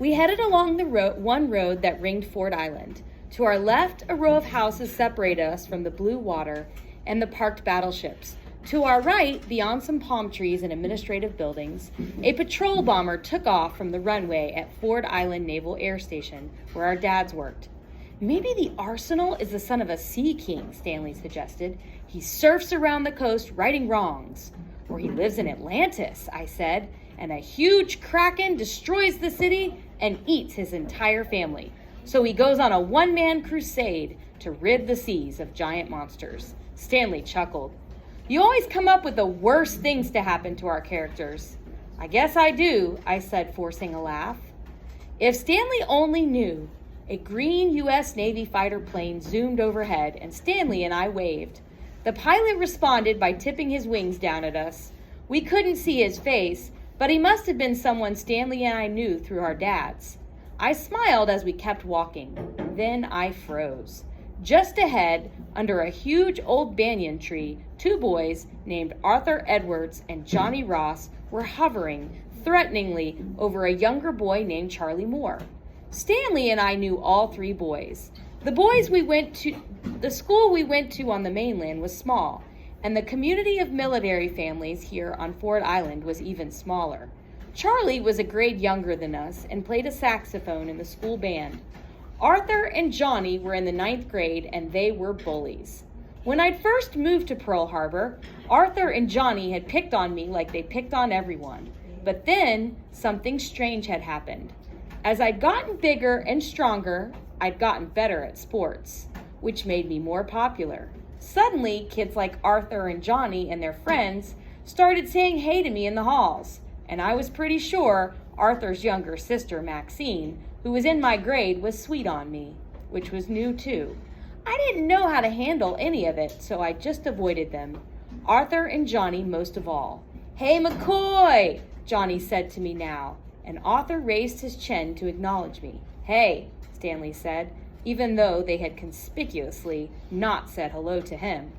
We headed along the one road that ringed Ford Island. To our left, a row of houses separated us from the blue water and the parked battleships. To our right, beyond some palm trees and administrative buildings, a patrol bomber took off from the runway at Ford Island Naval Air Station, where our dads worked. Maybe the Arsenal is the son of a sea king, Stanley suggested. He surfs around the coast righting wrongs. Or he lives in Atlantis, I said, and a huge kraken destroys the city and eats his entire family. So he goes on a one-man crusade to rid the seas of giant monsters. Stanley chuckled. You always come up with the worst things to happen to our characters. I guess I do, I said, forcing a laugh. If Stanley only knew. A green U.S. Navy fighter plane zoomed overhead, and Stanley and I waved. The pilot responded by tipping his wings down at us. We couldn't see his face, but he must have been someone Stanley and I knew through our dads. I smiled as we kept walking. Then I froze. Just ahead, under a huge old banyan tree, two boys named Arthur Edwards and Johnny Ross were hovering threateningly over a younger boy named Charlie Moore. Stanley and I knew all three boys. The school we went to on the mainland was small, and the community of military families here on Ford Island was even smaller. Charlie was a grade younger than us and played a saxophone in the school band. Arthur and Johnny were in the 9th grade, and they were bullies. When I'd first moved to Pearl Harbor, Arthur and Johnny had picked on me like they picked on everyone. But then something strange had happened. As I'd gotten bigger and stronger, I'd gotten better at sports, which made me more popular. Suddenly, kids like Arthur and Johnny and their friends started saying hey to me in the halls, and I was pretty sure Arthur's younger sister, Maxine, who was in my grade, was sweet on me, which was new too. I didn't know how to handle any of it, so I just avoided them. Arthur and Johnny most of all. Hey, McCoy, Johnny said to me now, and Arthur raised his chin to acknowledge me. Hey, Stanley said, even though they had conspicuously not said hello to him.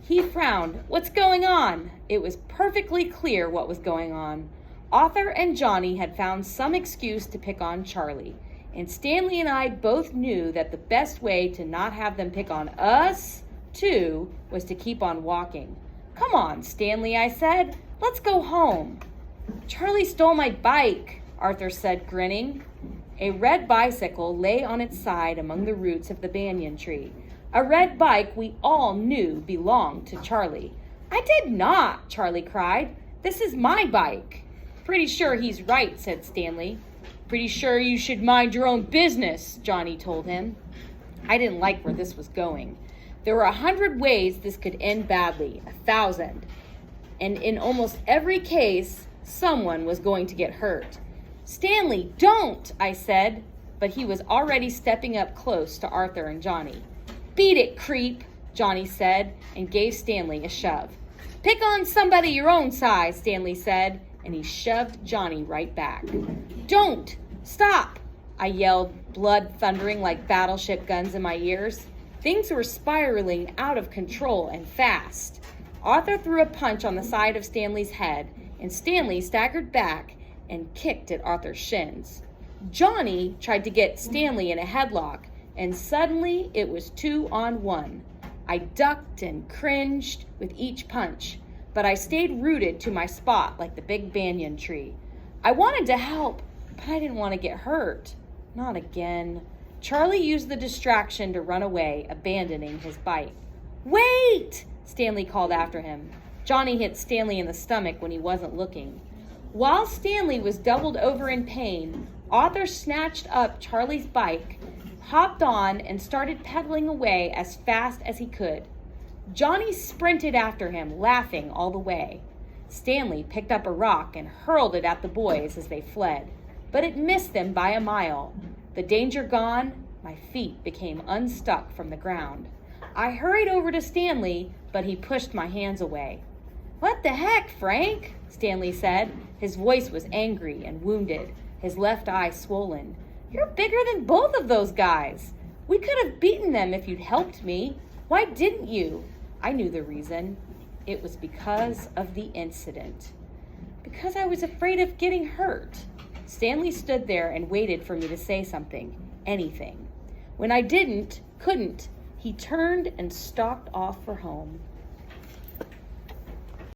He frowned. What's going on? It was perfectly clear what was going on. Arthur and Johnny had found some excuse to pick on Charlie, and Stanley and I both knew that the best way to not have them pick on us, too, was to keep on walking. Come on, Stanley, I said. Let's go home. Charlie stole my bike, Arthur said, grinning. A red bicycle lay on its side among the roots of the banyan tree. A red bike we all knew belonged to Charlie. I did not, Charlie cried. This is my bike. Pretty sure he's right, said Stanley. Pretty sure you should mind your own business, Johnny told him. I didn't like where this was going. There were 100 ways this could end badly, 1,000. And in almost every case, someone was going to get hurt. Stanley, don't, I said, but he was already stepping up close to Arthur and Johnny. Beat it, creep, Johnny said, and gave Stanley a shove. Pick on somebody your own size, Stanley said, and he shoved Johnny right back. Don't! Stop! I yelled, blood thundering like battleship guns in my ears. Things were spiraling out of control and fast. Arthur threw a punch on the side of Stanley's head, and Stanley staggered back and kicked at Arthur's shins. Johnny tried to get Stanley in a headlock, and suddenly it was 2-on-1. I ducked and cringed with each punch, but I stayed rooted to my spot like the big banyan tree. I wanted to help, but I didn't want to get hurt. Not again. Charlie used the distraction to run away, abandoning his bike. Wait! Stanley called after him. Johnny hit Stanley in the stomach when he wasn't looking. While Stanley was doubled over in pain, Arthur snatched up Charlie's bike, hopped on, and started pedaling away as fast as he could. Johnny sprinted after him, laughing all the way. Stanley picked up a rock and hurled it at the boys as they fled, but it missed them by a mile. The danger gone, my feet became unstuck from the ground. I hurried over to Stanley, but he pushed my hands away. What the heck, Frank? Stanley said. His voice was angry and wounded, his left eye swollen. You're bigger than both of those guys. We could have beaten them if you'd helped me. Why didn't you? I knew the reason. It was because of the incident. Because I was afraid of getting hurt. Stanley stood there and waited for me to say something, anything. When I couldn't, he turned and stalked off for home.